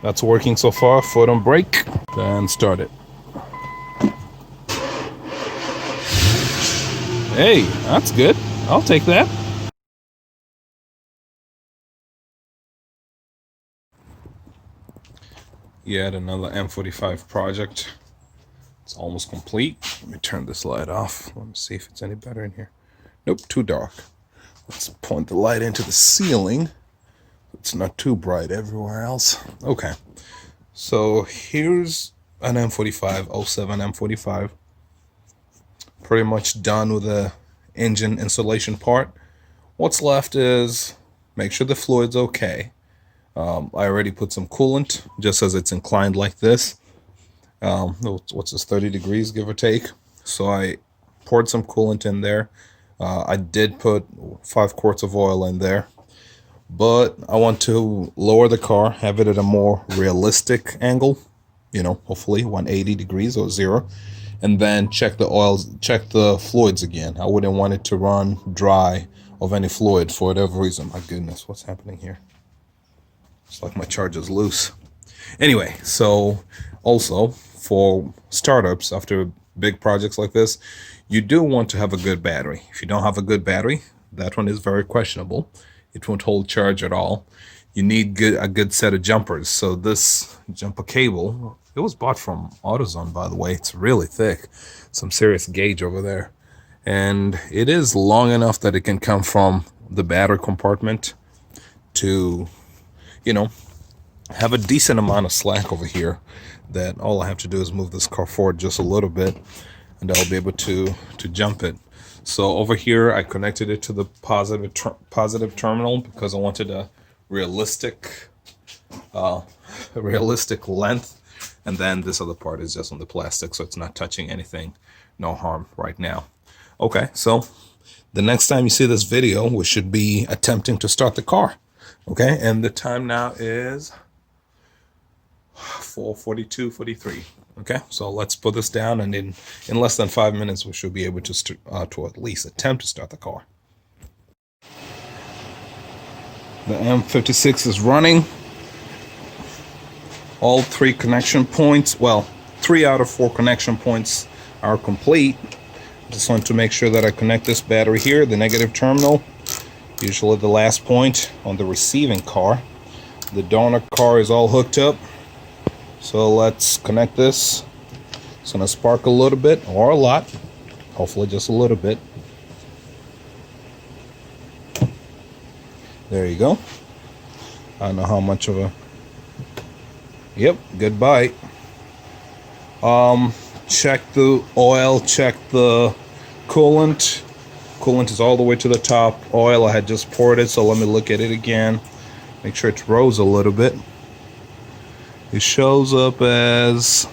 That's working so far. Foot on brake, then start it. Hey, that's good. I'll take that. Yet another M45 project. It's almost complete. Let me turn this light off. Let me see if it's any better in here. Nope, too dark. Let's point the light into the ceiling. It's not too bright everywhere else. Okay. So here's an M45, 07 M45. Pretty much done with the engine installation part. What's left is make sure the fluid's okay. I already put some coolant just as it's inclined like this. What's this, 30 degrees give or take. So I poured some coolant in there. I did put 5 quarts of oil in there, but I want to lower the car, have it at a more realistic angle, you know, hopefully 180 degrees or 0, and then check the oils, check the fluids again. I wouldn't want it to run dry of any fluid for whatever reason. My goodness, what's happening here? It's like my charger's loose. Anyway, so also for startups after big projects like this, you do want to have a good battery. If you don't have a good battery, that one is very questionable. It won't hold charge at all. You need a good set of jumpers. So this jumper cable, it was bought from AutoZone, by the way. It's really thick, some serious gauge over there. And it is long enough that it can come from the battery compartment to, you know, have a decent amount of slack over here, that all I have to do is move this car forward just a little bit and I'll be able to jump it. So over here I connected it to the positive terminal because I wanted a realistic length, and then this other part is just on the plastic, so it's not touching anything. No harm right now. Okay, so the next time you see this video, we should be attempting to start the car. Okay, and the time now is 4:42, 43. Okay, so let's put this down, and in less than 5 minutes we should be able to at least attempt to start the car. The M56 is running. All 3 connection points, well, 3 out of 4 connection points are complete. Just want to make sure that I connect this battery here, the negative terminal, usually the last point on the receiving car. The donor car is all hooked up. So let's connect this. It's gonna spark a little bit, or a lot, hopefully just a little bit. There you go. I don't know how much of a, yep, good bite. Check the oil, check the coolant. Coolant is all the way to the top. Oil, I had just poured it, so let me look at it again. Make sure it rose a little bit. It shows up as,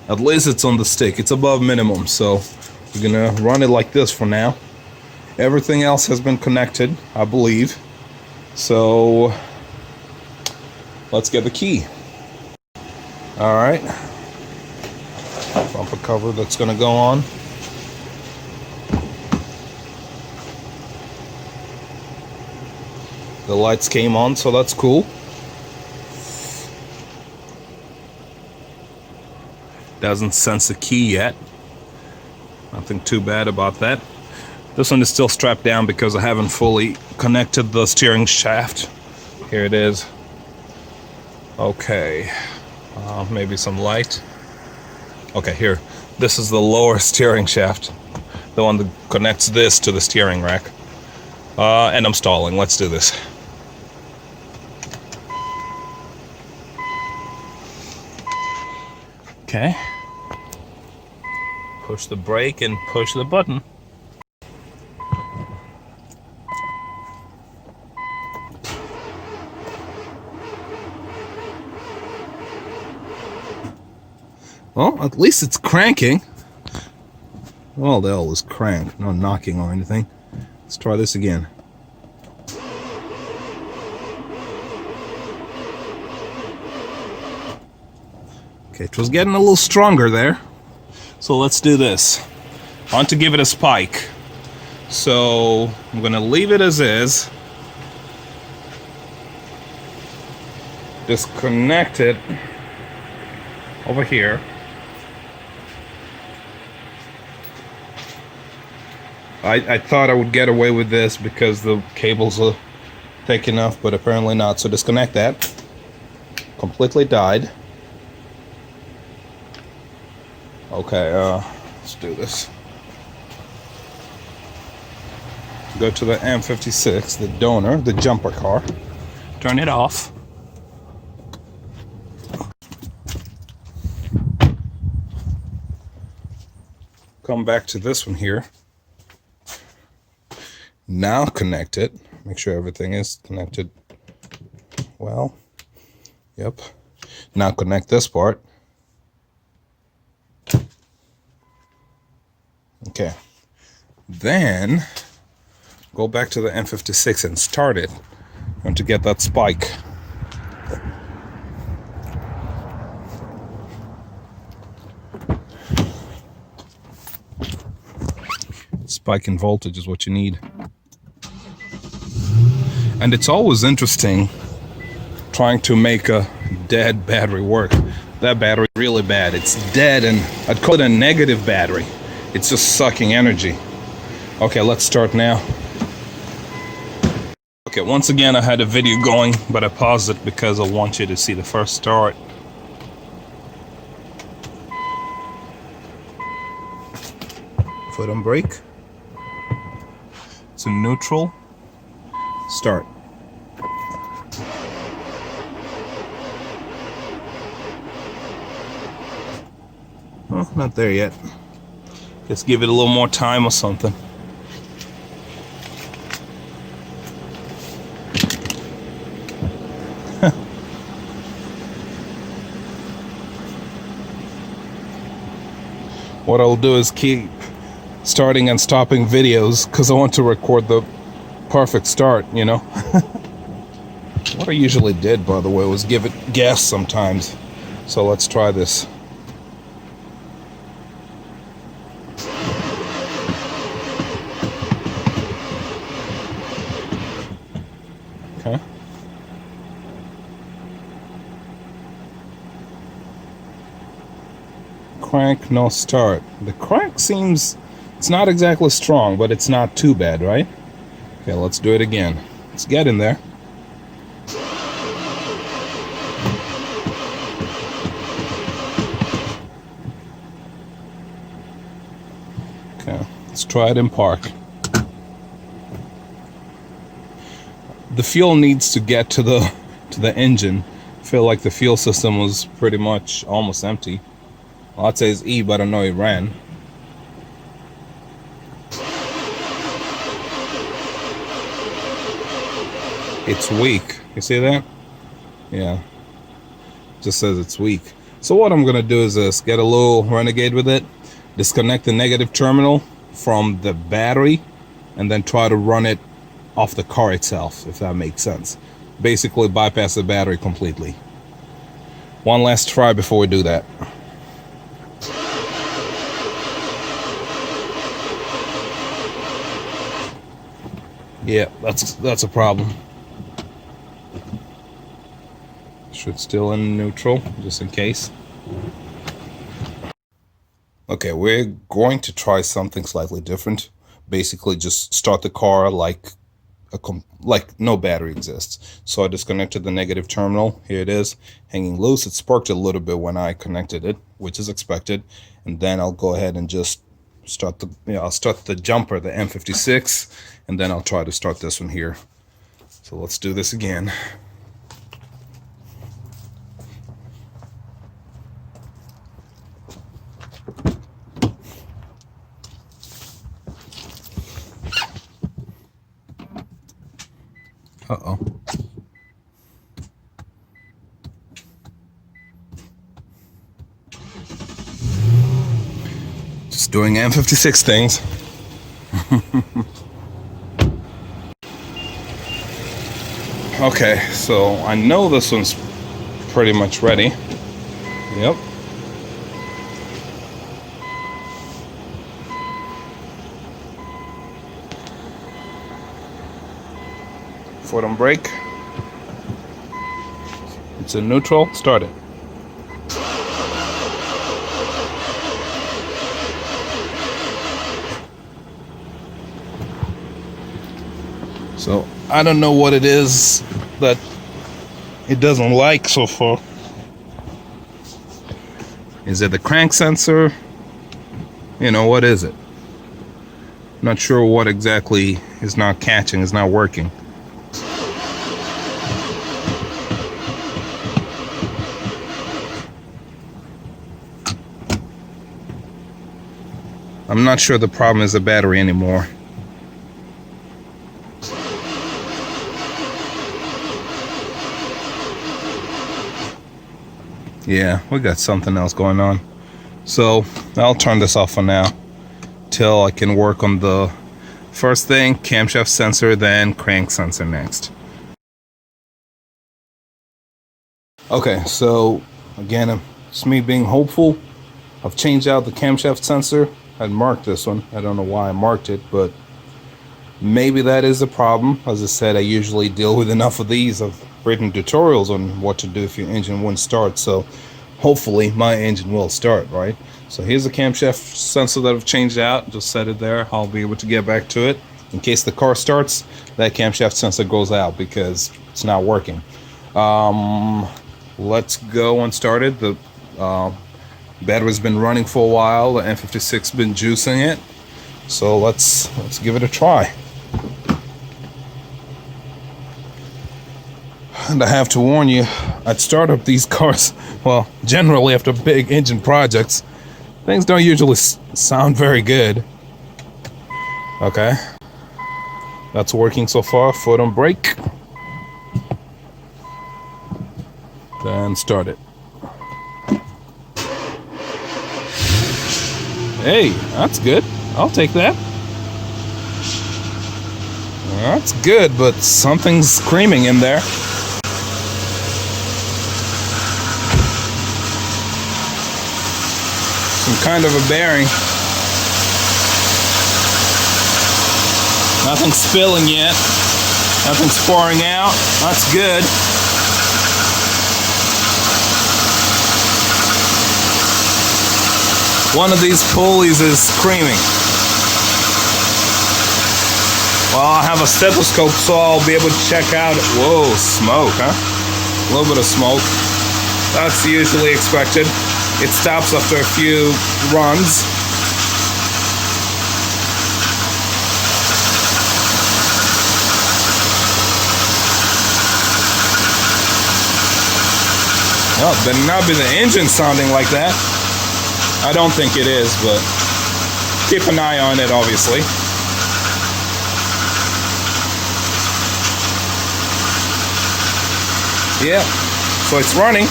at least it's on the stick, it's above minimum, so we're gonna run it like this for now. Everything else has been connected, I believe, so let's get the key. All right, bumper cover that's gonna go on. The lights came on, so that's cool. Doesn't sense a key yet. Nothing too bad about that. This one is still strapped down because I haven't fully connected the steering shaft. Here it is. Okay, maybe some light. Okay, here. This is the lower steering shaft, the one that connects this to the steering rack. And I'm stalling. Let's do this. Okay. Push the brake and push the button. Well, at least it's cranking. Well, the hell is crank, no knocking or anything. Let's try this again. Okay, it was getting a little stronger there. So let's do this. I want to give it a spike. So I'm gonna leave it as is. disconnect it over here. I thought I would get away with this because the cables are thick enough, but apparently not. So disconnect that. Completely died. Okay, let's do this. Go to the M56, the donor, the jumper car. Turn it off. Come back to this one here. Now connect it. Make sure everything is connected well. Yep. Now connect this part. Okay. Then go back to the M56 and start it. And to get that spike. Spike in voltage is what you need. And it's always interesting trying to make a dead battery work. That battery is really bad. It's dead, and I'd call it a negative battery. It's just sucking energy. Okay, let's start now. Okay, once again I had a video going, but I paused it because I want you to see the first start. Foot on brake. It's in neutral. Start. Oh, not there yet. Let's give it a little more time or something. What I'll do is keep starting and stopping videos because I want to record the perfect start, you know. What I usually did, by the way, was give it gas sometimes. So let's try this. Okay. Crank, no start. The crank seems, it's not exactly strong, but it's not too bad, right? Okay, let's do it again. Let's get in there. Okay, let's try it in park. The fuel needs to get to the engine. I feel like the fuel system was pretty much almost empty. Well, I'd say it's E, but I know it ran. It's weak. You see that? Yeah. Just says it's weak. So what I'm gonna do is this, get a little renegade with it, disconnect the negative terminal from the battery, and then try to run it off the car itself, if that makes sense. Basically bypass the battery completely. One last try before we do that. Yeah, that's a problem. Should still in neutral, just in case. Okay, we're going to try something slightly different. Basically, just start the car like no battery exists. So I disconnected the negative terminal. Here it is, hanging loose. It sparked a little bit when I connected it, which is expected. And then I'll go ahead and just start I'll start the jumper, the M56, and then I'll try to start this one here. So let's do this again. Uh-oh. Just doing M56 things. Okay, so I know this one's pretty much ready. Yep. Foot on brake. It's in neutral. Start it. So I don't know what it is that it doesn't like so far. Is it the crank sensor? You know, what is it? Not sure what exactly is not catching, is not working. I'm not sure the problem is the battery anymore. Yeah, we got something else going on. So I'll turn this off for now till I can work on the first thing, camshaft sensor, then crank sensor next. Okay, so again, it's me being hopeful. I've changed out the camshaft sensor. I'd marked this one. I don't know why I marked it, but maybe that is the problem. As I said, I usually deal with enough of these. I've written tutorials on what to do if your engine won't start, so hopefully my engine will start, right? So here's the camshaft sensor that I've changed out. Just set it there. I'll be able to get back to it. In case the car starts, that camshaft sensor goes out because it's not working. Let's go and start it. The battery's been running for a while. The M56 been juicing it. So let's give it a try. And I have to warn you, I'd start up these cars, well, generally after big engine projects, things don't usually sound very good. Okay. That's working so far. Foot on brake. Then start it. Hey, that's good. I'll take that. That's good, but something's screaming in there. Some kind of a bearing. Nothing's spilling yet. Nothing's pouring out. That's good. One of these pulleys is screaming. Well, I have a stethoscope, so I'll be able to check out. Whoa, smoke, huh? A little bit of smoke. That's usually expected. It stops after a few runs. Well, it better not be the engine sounding like that. I don't think it is, but keep an eye on it, obviously. Yeah, so it's running.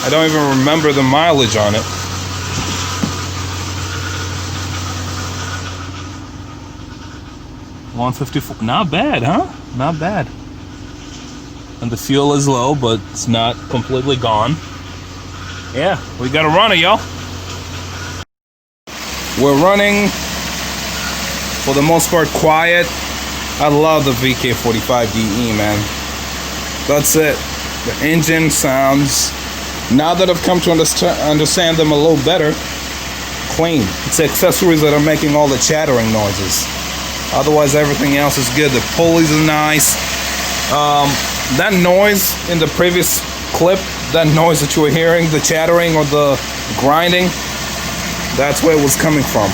I don't even remember the mileage on it. $154. Not bad, huh? Not bad. And the fuel is low, but it's not completely gone. Yeah, we got a runner, y'all. We're running, for the most part, quiet. I love the VK45DE, man. That's it. The engine sounds, now that I've come to understand them a little better, clean. It's the accessories that are making all the chattering noises. Otherwise, everything else is good. The pulleys are nice. That noise in the previous clip, that noise that you were hearing, the chattering or the grinding, that's where it was coming from.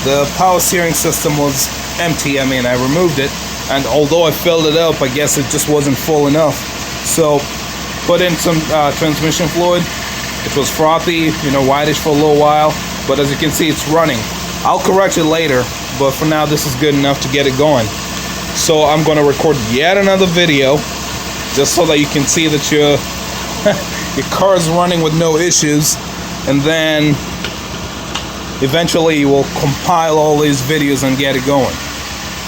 The power steering system was empty. I mean, I removed it, and although I filled it up, I guess it just wasn't full enough. So put in some transmission fluid. It was frothy, you know, whitish for a little while, but as you can see, it's running. I'll correct it later, but for now this is good enough to get it going. So I'm going to record yet another video just so that you can see that your car is running with no issues, and then eventually you will compile all these videos and get it going.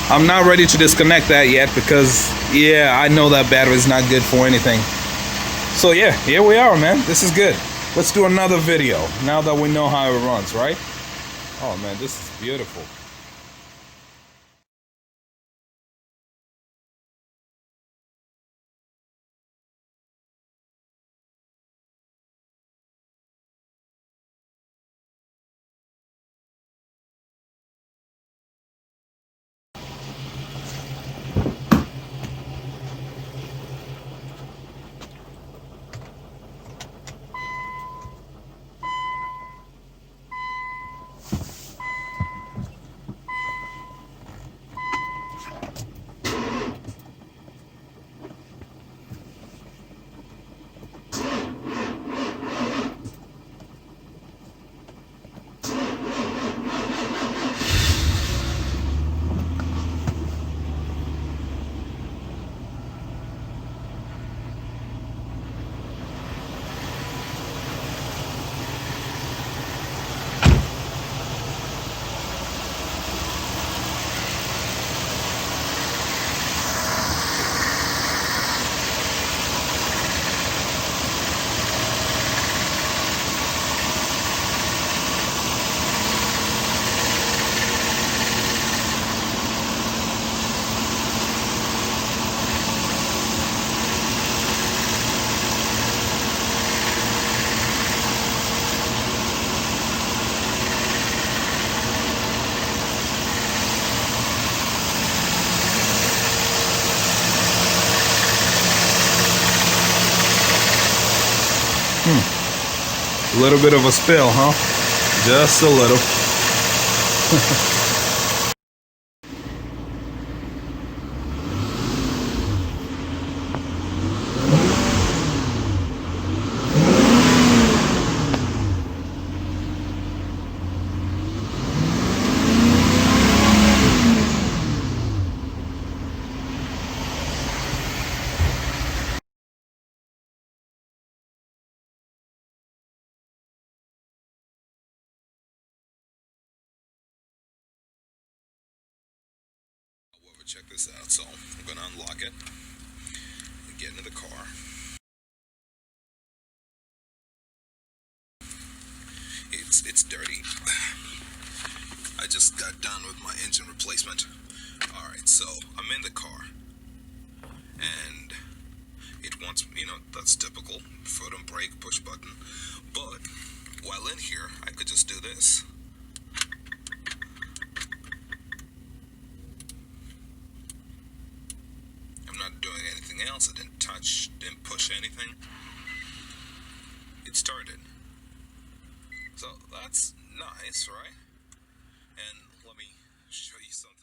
I'm not ready to disconnect that yet because, yeah, I know that battery is not good for anything. So yeah, here we are, man. This is good. Let's do another video now that we know how it runs, right? Oh man, this is beautiful. A little bit of a spill, huh? Just a little. Check this out. So I'm gonna unlock it and get into the car. It's dirty. I just got done with my engine replacement. Alright, so I'm in the car and it wants, that's typical. Foot and brake, push button. But while in here, I could just do this. I'm not doing anything else. I didn't touch, didn't push anything. It started. So that's nice, right? And let me show you something.